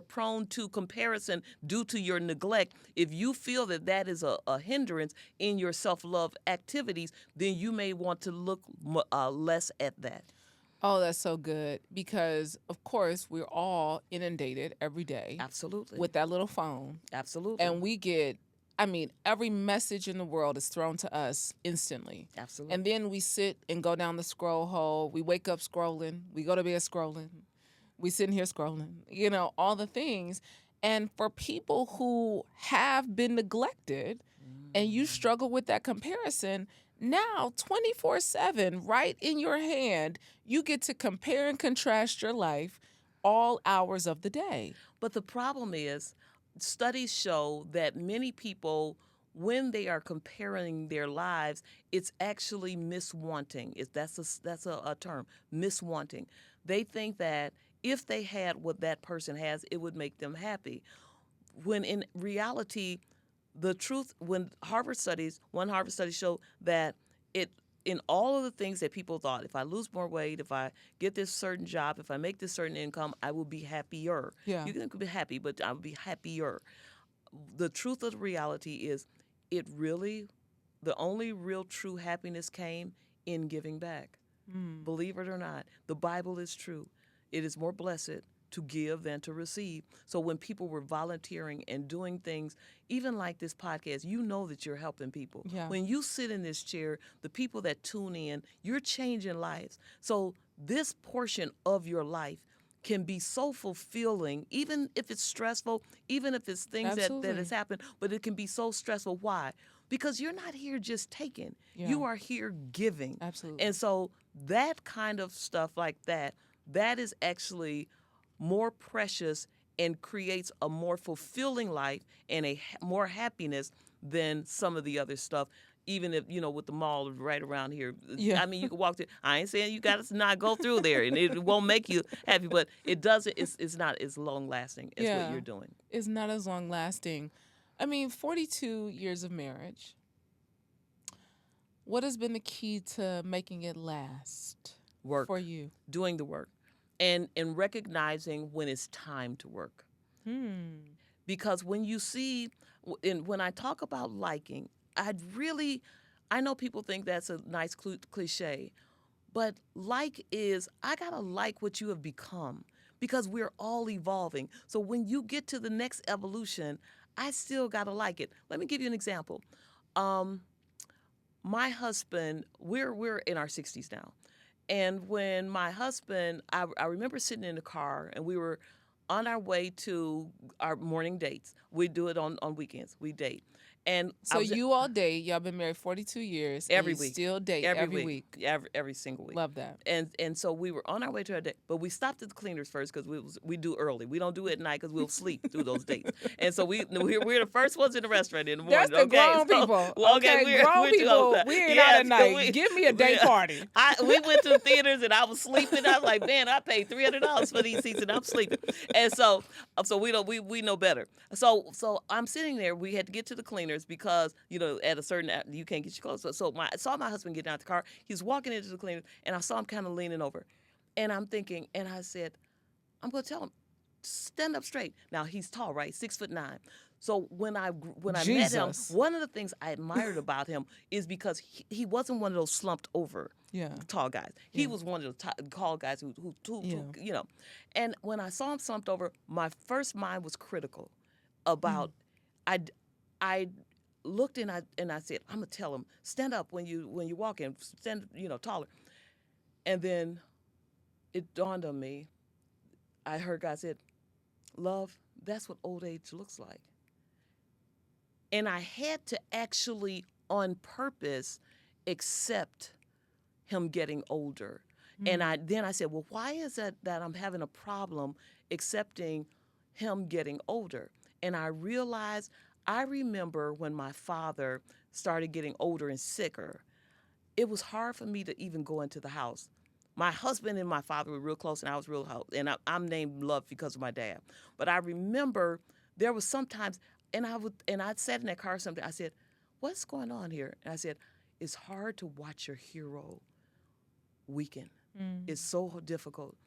prone to comparison due to your neglect. If you feel that is a hindrance in your self-love activities, then you may want to look less at that. Oh, that's so good because, of course, we're all inundated every day Absolutely. with that little phone. Absolutely. And we get, I mean, every message in the world is thrown to us instantly. Absolutely. And then we sit and go down the scroll hole. We wake up scrolling. We go to bed scrolling. We sitting here scrolling, all the things. And for people who have been neglected and you struggle with that comparison, now 24/7, right in your hand, you get to compare and contrast your life all hours of the day. But the problem is, studies show that many people, when they are comparing their lives, it's actually miswanting. That's a term, miswanting. They think that if they had what that person has, it would make them happy. When in reality, the truth, when one Harvard study showed that it, in all of the things that people thought, if I lose more weight, if I get this certain job, if I make this certain income, I will be happier. Yeah. You can be happy, but I will be happier. The truth of the reality is, the only real true happiness came in giving back. Believe it or not, the Bible is true. It is more blessed to give than to receive. So when people were volunteering and doing things, even like this podcast, you know that you're helping people. Yeah. When you sit in this chair, the people that tune in, you're changing lives. So this portion of your life can be so fulfilling, even if it's stressful, even if it's things that Absolutely. has happened, but it can be so stressful. Why? Because you're not here just taking. Yeah. You are here giving. Absolutely. And so that kind of stuff like that is actually more precious and creates a more fulfilling life and more happiness than some of the other stuff. Even if, with the mall right around here. Yeah. I mean, you can walk through. I ain't saying you got to not go through there and it won't make you happy, but it doesn't, it's not as long lasting as what you're doing. It's not as long lasting. I mean, 42 years of marriage. What has been the key to making it last? Work. For you? Doing the work. And recognizing when it's time to work. Because when you see, when I talk about liking, I know people think that's a nice cliche, but I gotta like what you have become because we're all evolving. So when you get to the next evolution, I still gotta like it. Let me give you an example. My husband, we're in our 60s now. And when my husband, I remember sitting in the car and we were on our way to our morning dates. We do it on weekends. We date. And so you all date. Y'all been married 42 years. Every and you week. Still date every week. Every single week. Love that. And so we were on our way to our date, but we stopped at the cleaners first because we do early. We don't do it at night because we'll sleep through those dates. And so we're the first ones in the restaurant in the morning. That's the grown people. Well, grown people. We ain't out at night. Give me a day party. We went to the theaters and I was sleeping. I was like, man, I paid $300 for these seats and I'm sleeping. And so we know better. So I'm sitting there. We had to get to the cleaners because at a certain you can't get your clothes. So I saw my husband get out the car. He's walking into the cleaners, and I saw him kind of leaning over, and I'm thinking, and I said, I'm going to tell him, stand up straight. Now he's tall, right? 6'9". So when I met him, one of the things I admired about him is because he wasn't one of those slumped over tall guys. He was one of those tall guys who And when I saw him slumped over, my first mind was critical about I looked and I said, I'm gonna tell him, stand up when you walk in, stand taller. And then it dawned on me. I heard God said, love, that's what old age looks like. And I had to actually on purpose accept him getting older. And then I said, well, why is that I'm having a problem accepting him getting older? And I realized, I remember when my father started getting older and sicker, it was hard for me to even go into the house. My husband and my father were real close, and I was real close. And I'm named Love because of my dad. But I remember there was sometimes, and I sat in that car someday. I said, what's going on here? And I said, it's hard to watch your hero weaken. It's so difficult.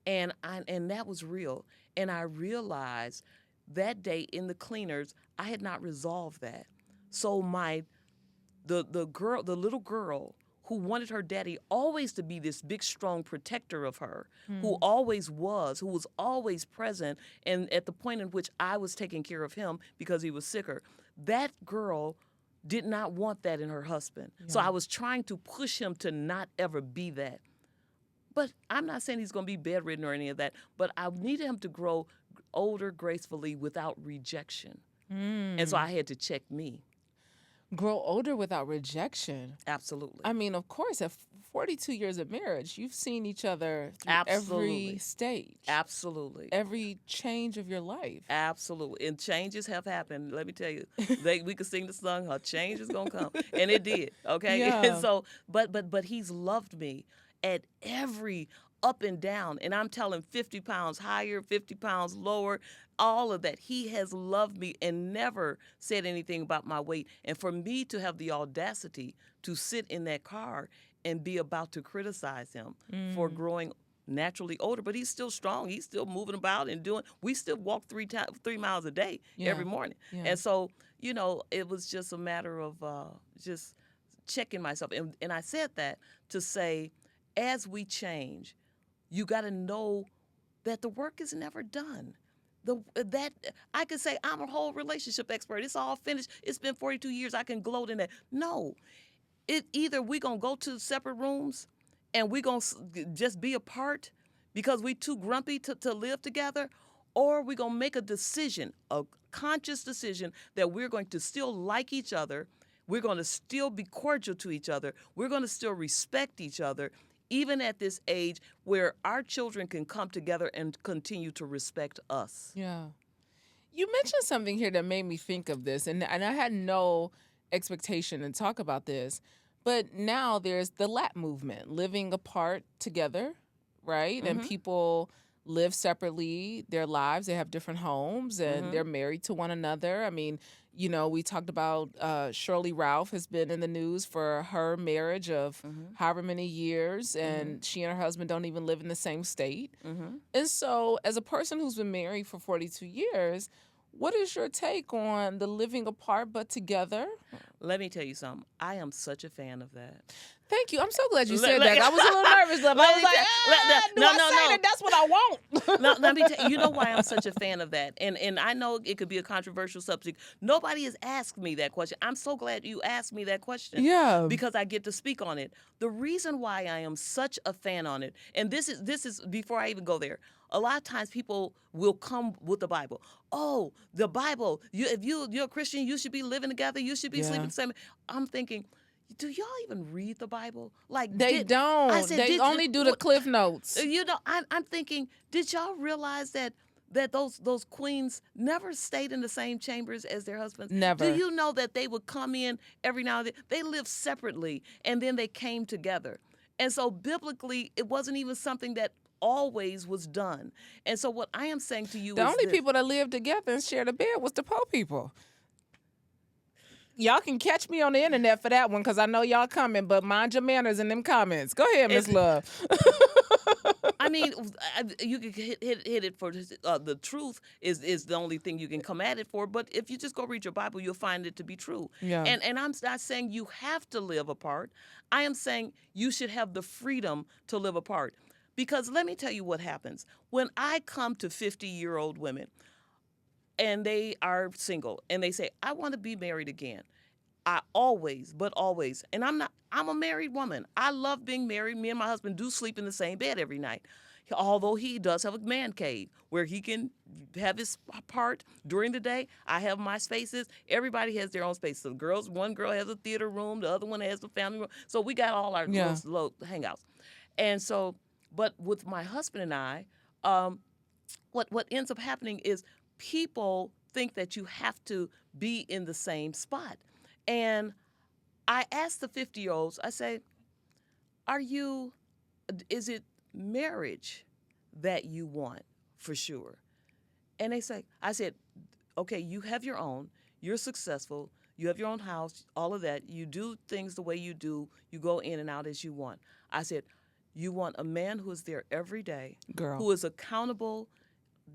And that was real. And I realized that day in the cleaners, I had not resolved that. So the little girl who wanted her daddy always to be this big, strong protector of her, who was always present, and at the point in which I was taking care of him because he was sicker, that girl did not want that in her husband. Yeah. So I was trying to push him to not ever be that. But I'm not saying he's going to be bedridden or any of that, but I needed him to grow older gracefully without rejection. And so I had to check me. Grow older without rejection. Absolutely. I mean, of course, at 42 years of marriage, you've seen each other through Absolutely. every stage. Absolutely. Every change of your life. Absolutely. And changes have happened. Let me tell you, we could sing the song, "A change is gonna come," and it did. Okay. Yeah. And so, but he's loved me at every up and down, and I'm telling 50 pounds higher, 50 pounds lower, all of that. He has loved me and never said anything about my weight. And for me to have the audacity to sit in that car and be about to criticize him for growing naturally older, but he's still strong. He's still moving about and doing. We still walk 3 miles a day every morning. Yeah. And so, it was just a matter of just checking myself. And I said that to say, as we change, you got to know that the work is never done. That I could say I'm a whole relationship expert. It's all finished. It's been 42 years. I can gloat in that. No, either we gonna go to separate rooms, and we gonna just be apart because we too grumpy to live together, or we gonna make a decision, a conscious decision that we're going to still like each other. We're going to still be cordial to each other. We're going to still respect each other, even at this age where our children can come together and continue to respect us. Yeah. You mentioned something here that made me think of this, and I had no expectation to talk about this, but now there's the LAP movement, living apart together, right? And people live separately their lives. They have different homes, and they're married to one another. I mean, we talked about Shirley Ralph has been in the news for her marriage of however many years, and she and her husband don't even live in the same state. And so as a person who's been married for 42 years, what is your take on the living apart but together? Let me tell you something. I am such a fan of that. Thank you. I'm so glad you said that. I was a little nervous. I was like, that's what I want. Let me tell you, you know why I'm such a fan of that? And I know it could be a controversial subject. Nobody has asked me that question. I'm so glad you asked me that question. Yeah. Because I get to speak on it. The reason why I am such a fan on it, and this is before I even go there, a lot of times people will come with the Bible. Oh, the Bible. If you're a Christian, you should be living together. You should be sleeping the same. I'm thinking, do y'all even read the Bible? Like they don't. I said, they only do the Cliff Notes. I'm thinking, did y'all realize that those queens never stayed in the same chambers as their husbands? Never. Do you know that they would come in every now and then? They lived separately, and then they came together. And so biblically, it wasn't even something that always was done. And so what I am saying to you the is only this. people that lived together and shared a bed was the poor people. Y'all can catch me on the internet for that one because I know y'all coming, but mind your manners in them comments. Go ahead, Miss Love. I mean, you can hit it for the truth is the only thing you can come at it for. But if you just go read your Bible, you'll find it to be true. Yeah. And I'm not saying you have to live apart. I am saying you should have the freedom to live apart. Because let me tell you what happens. When I come to 50-year-old women and they are single and they say, I want to be married again. I always, and I'm a married woman. I love being married. Me and my husband do sleep in the same bed every night. Although he does have a man cave where he can have his part during the day. I have my spaces. Everybody has their own space. So one girl has a theater room. The other one has the family room. So we got all our little hangouts. And so, but with my husband and I, what ends up happening is people think that you have to be in the same spot. And I asked the 50-year-olds, I say, is it marriage that you want for sure? And I said, okay, you have your own, you're successful, you have your own house, all of that, you do things the way you do, you go in and out as you want. I said, you want a man who is there every day, Girl. who is accountable,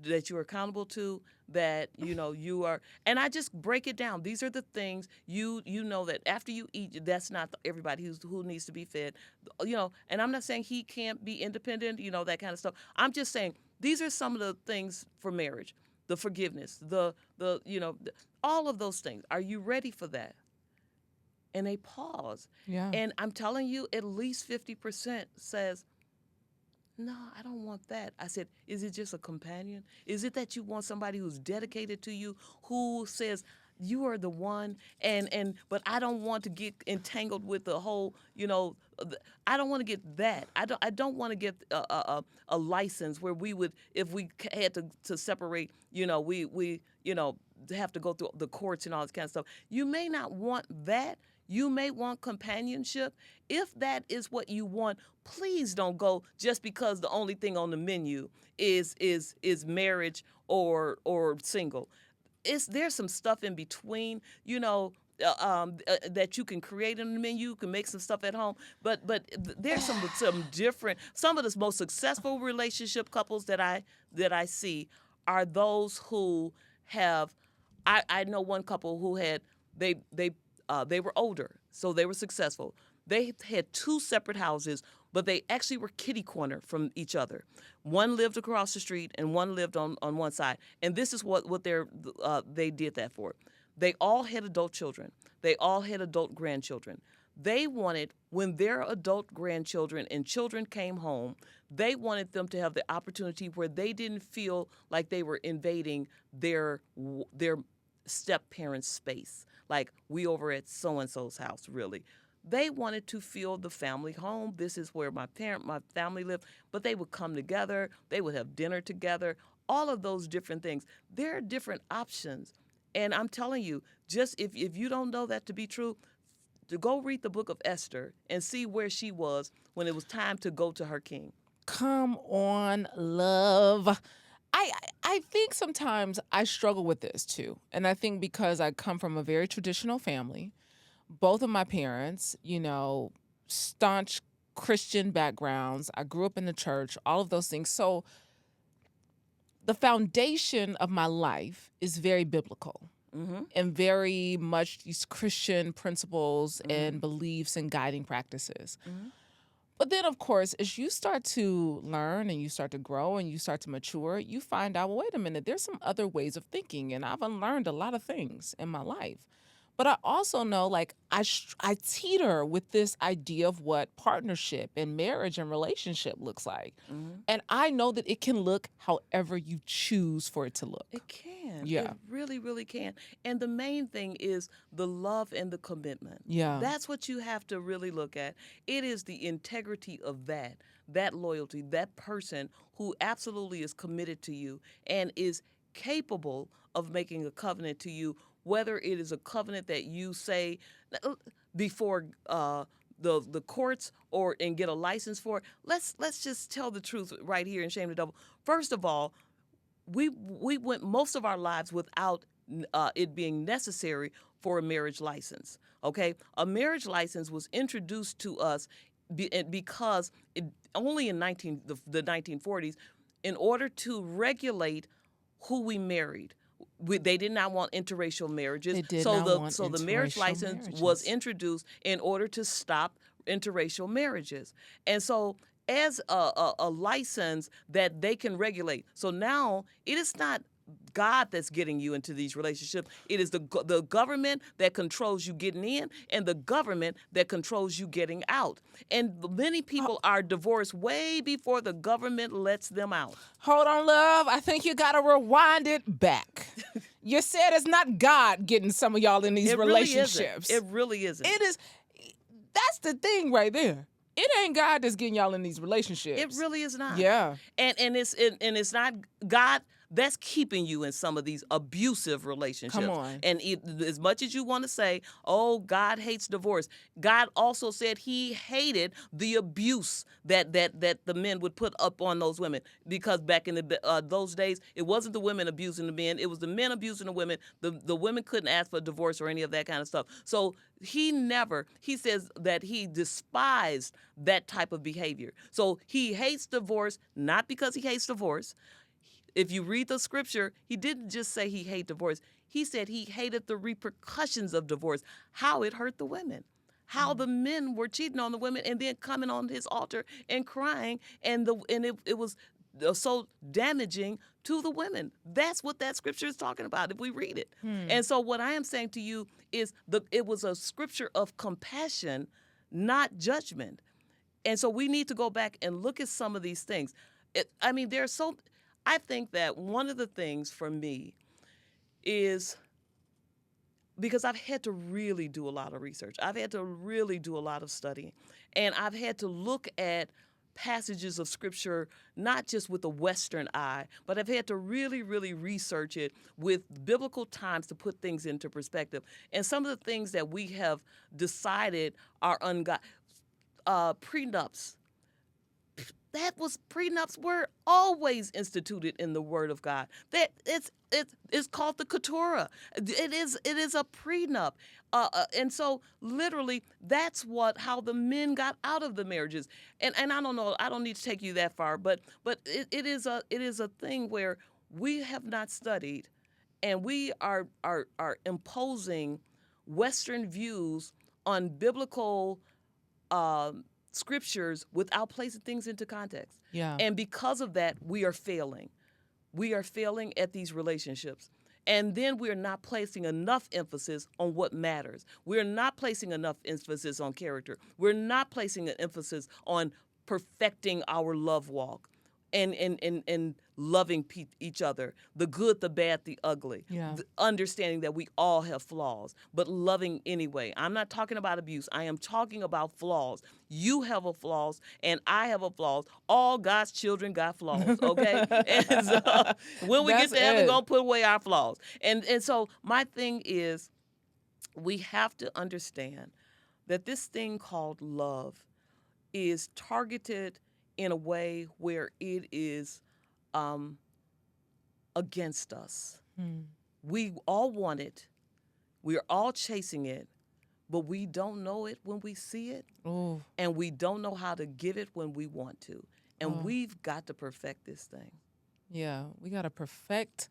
that you're accountable to, that you are. And I just break it down. These are the things you know that after you eat, that's not everybody who needs to be fed. And I'm not saying he can't be independent, that kind of stuff. I'm just saying these are some of the things for marriage: the forgiveness, all of those things. Are you ready for that? And they pause. Yeah. And I'm telling you, at least 50% says, no, I don't want that. I said, is it just a companion? Is it that you want somebody who's dedicated to you, who says, you are the one, but I don't want to get entangled with the whole, I don't want to get that. I don't want to get a license where we would, if we had to separate, we have to go through the courts and all this kind of stuff. You may not want that. You may want companionship. If that is what you want, please don't go just because the only thing on the menu is marriage or single. There's some stuff in between, that you can create in the menu. You can make some stuff at home, but there's some different. Some of the most successful relationship couples that I see are those who have. I know one couple who had they were older, so they were successful. They had two separate houses, but they actually were kitty corner from each other. One lived across the street, and one lived on one side. And this is what they did that for. They all had adult children. They all had adult grandchildren. They wanted, when their adult grandchildren and children came home, they wanted them to have the opportunity where they didn't feel like they were invading their step-parents' space. Like, we over at so-and-so's house, really. They wanted to feel the family home. This is where my family lived. But they would come together. They would have dinner together. All of those different things. There are different options. And I'm telling you, just if you don't know that to be true, to go read the book of Esther and see where she was when it was time to go to her king. Come on, love. I think sometimes I struggle with this too. And I think because I come from a very traditional family, both of my parents, staunch Christian backgrounds. I grew up in the church, all of those things. So the foundation of my life is very biblical. Mm-hmm. And very much these Christian principles and beliefs and guiding practices. Mm-hmm. But then, of course, as you start to learn and you start to grow and you start to mature, you find out, well, wait a minute, there's some other ways of thinking. And I've unlearned a lot of things in my life. But I also know, I teeter with this idea of what partnership and marriage and relationship looks like. Mm-hmm. And I know that it can look however you choose for it to look. It can. Yeah. It really, really can. And the main thing is the love and the commitment. Yeah. That's what you have to really look at. It is the integrity of that loyalty, that person who absolutely is committed to you and is capable of making a covenant to you, whether it is a covenant that you say before the courts and get a license for it. Let's just tell the truth right here and shame the devil. First of all, we went most of our lives without it being necessary for a marriage license. Okay, a marriage license was introduced to us because only in the 1940s, in order to regulate who we married. They did not want interracial marriages. So the marriage license was introduced in order to stop interracial marriages. And so as a license that they can regulate. So now it is not God that's getting you into these relationships. It is the government that controls you getting in and the government that controls you getting out. And many people are divorced way before the government lets them out. Hold on, love. I think you got to rewind it back. You said it's not God getting some of y'all in these relationships. It really isn't. It is. That's the thing right there. It ain't God that's getting y'all in these relationships. It really is not. Yeah. And it's not God that's keeping you in some of these abusive relationships. Come on. And as much as you want to say, oh, God hates divorce, God also said he hated the abuse that the men would put up on those women. Because back in those days, it wasn't the women abusing the men, it was the men abusing the women. The women couldn't ask for a divorce or any of that kind of stuff. So he says that he despised that type of behavior. So he hates divorce, not because he hates divorce. if you read the scripture, he didn't just say he hated divorce. He said he hated the repercussions of divorce, how it hurt the women, how the men were cheating on the women and then coming on his altar and crying, and it was so damaging to the women. That's what that scripture is talking about if we read it. And so what I am saying to you is it was a scripture of compassion, not judgment. And so we need to go back and look at some of these things. I think that one of the things for me is, because I've had to really do a lot of research. I've had to really do a lot of studying. And I've had to look at passages of scripture, not just with a Western eye, but I've had to really, really research it with biblical times to put things into perspective. And some of the things that we have decided are ungodly, prenups. Prenups were always instituted in the Word of God. That it's called the Keturah. It is a prenup, and so literally that's how the men got out of the marriages. And I don't know. I don't need to take you that far, but it is a thing where we have not studied, and we are imposing Western views on biblical scriptures without placing things into context. Yeah. And because of that, we are failing. We are failing at these relationships. And then we're not placing enough emphasis on what matters. We're not placing enough emphasis on character. We're not placing an emphasis on perfecting our love walk and loving each other, the good, the bad, the ugly, understanding that we all have flaws, but loving anyway. I'm not talking about abuse. I am talking about flaws. You have a flaws, and I have a flaws. All God's children got flaws, okay? And so when we get to heaven, we're going to put away our flaws. And so my thing is, we have to understand that this thing called love is targeted in a way where it is against us. We all want it. We are all chasing it, but we don't know it when we see it. Ooh. And we don't know how to give it when we want to. And we've got to perfect this thing. Yeah, we got to perfect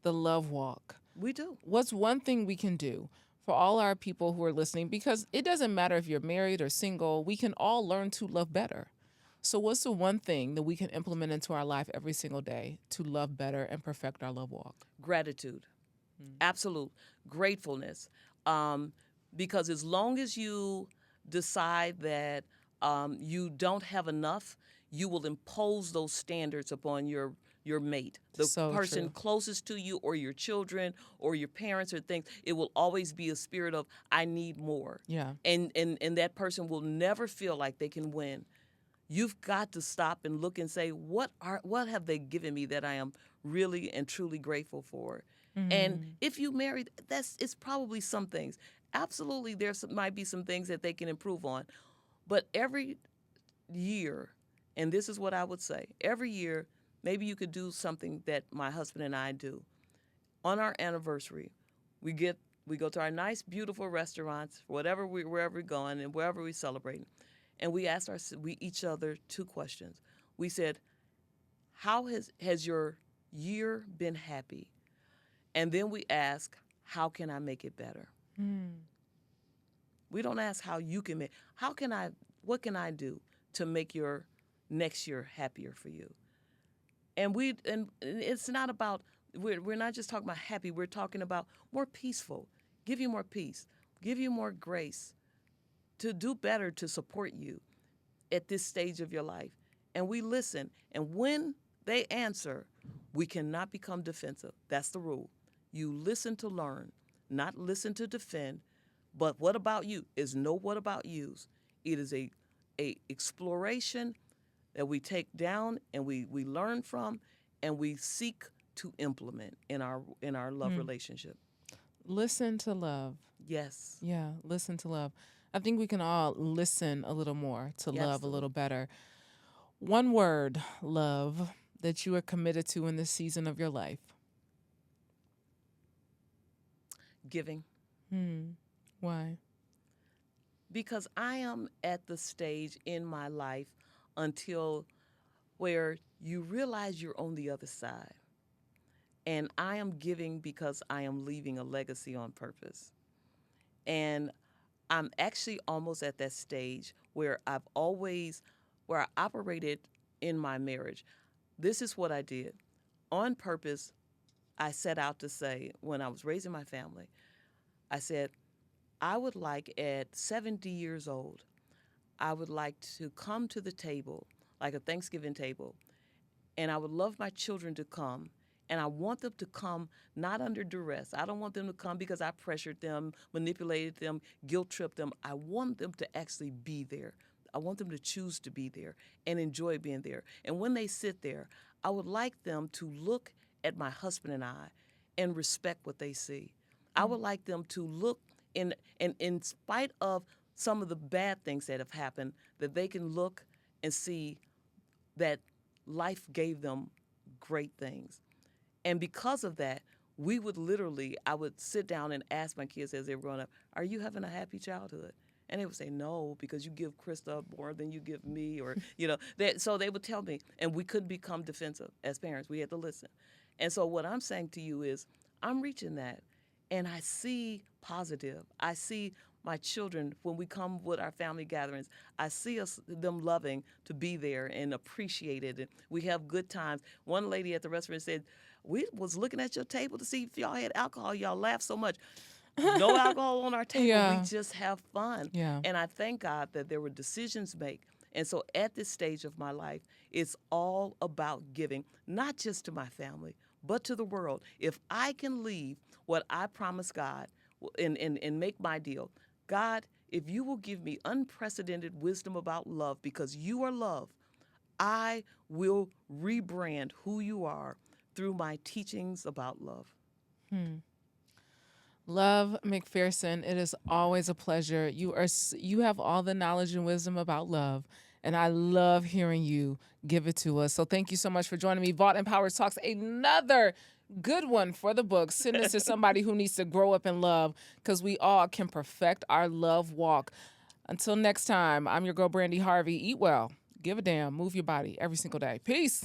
the love walk. We do. What's one thing we can do for all our people who are listening? Because it doesn't matter if you're married or single, we can all learn to love better. So what's the one thing that we can implement into our life every single day to love better and perfect our love walk? Gratitude. Absolute gratefulness. Because as long as you decide that you don't have enough, you will impose those standards upon your mate, the person closest to you, or your children, or your parents, or things. It will always be a spirit of, I need more. Yeah. And that person will never feel like they can win. You've got to stop and look and say, what have they given me that I am really and truly grateful for? And if you married, it's probably some things. Absolutely, might be some things that they can improve on. But every year, and this is what I would say, every year, maybe you could do something that my husband and I do. On our anniversary, we go to our nice, beautiful restaurants, wherever we're going and wherever we're celebrating. And we asked each other two questions. We said, how has your year been happy? And then we ask, how can I make it better? We don't ask how you can what can I do to make your next year happier for you? And it's not about, we're not just talking about happy, we're talking about more peaceful, give you more peace, give you more grace, to do better to support you at this stage of your life. And we listen. And when they answer, we cannot become defensive. That's the rule. You listen to learn, not listen to defend. But what about you is no what about yous. It is a exploration that we take down and we learn from and we seek to implement in our love relationship. Listen to love. Yes. Yeah, listen to love. I think we can all listen a little more to love a little better. One word, love, that you are committed to in this season of your life. Giving. Why? Because I am at the stage in my life until where you realize you're on the other side. And I am giving because I am leaving a legacy on purpose. And I'm actually almost at that stage where where I operated in my marriage. This is what I did. On purpose, I set out to say, when I was raising my family, I said, I would like at 70 years old, I would like to come to the table, like a Thanksgiving table, and I would love my children to come. And I want them to come not under duress. I don't want them to come because I pressured them, manipulated them, guilt tripped them. I want them to actually be there. I want them to choose to be there and enjoy being there. And when they sit there, I would like them to look at my husband and I and respect what they see. I would like them to look and in spite of some of the bad things that have happened, that they can look and see that life gave them great things. And because of that, I would sit down and ask my kids as they were growing up, are you having a happy childhood? And they would say, no, because you give Krista more than you give me, or, so they would tell me, and we couldn't become defensive as parents. We had to listen. And so what I'm saying to you is, I'm reaching that, and I see positive. I see my children, when we come with our family gatherings, I see them loving to be there and appreciate it. And we have good times. One lady at the restaurant said, we was looking at your table to see if y'all had alcohol. Y'all laughed so much. No alcohol on our table. Yeah. We just have fun. Yeah. And I thank God that there were decisions made. And so at this stage of my life, it's all about giving, not just to my family, but to the world. If I can leave what I promised God and make my deal, God, if you will give me unprecedented wisdom about love because you are love, I will rebrand who you are through my teachings about love. Love McPherson, it is always a pleasure. You have all the knowledge and wisdom about love, and I love hearing you give it to us. So thank you so much for joining me. Vault and Powers Talks, another good one for the book. Send this to somebody who needs to grow up in love, because we all can perfect our love walk. Until next time, I'm your girl, Brandy Harvey. Eat well, give a damn, move your body every single day. Peace.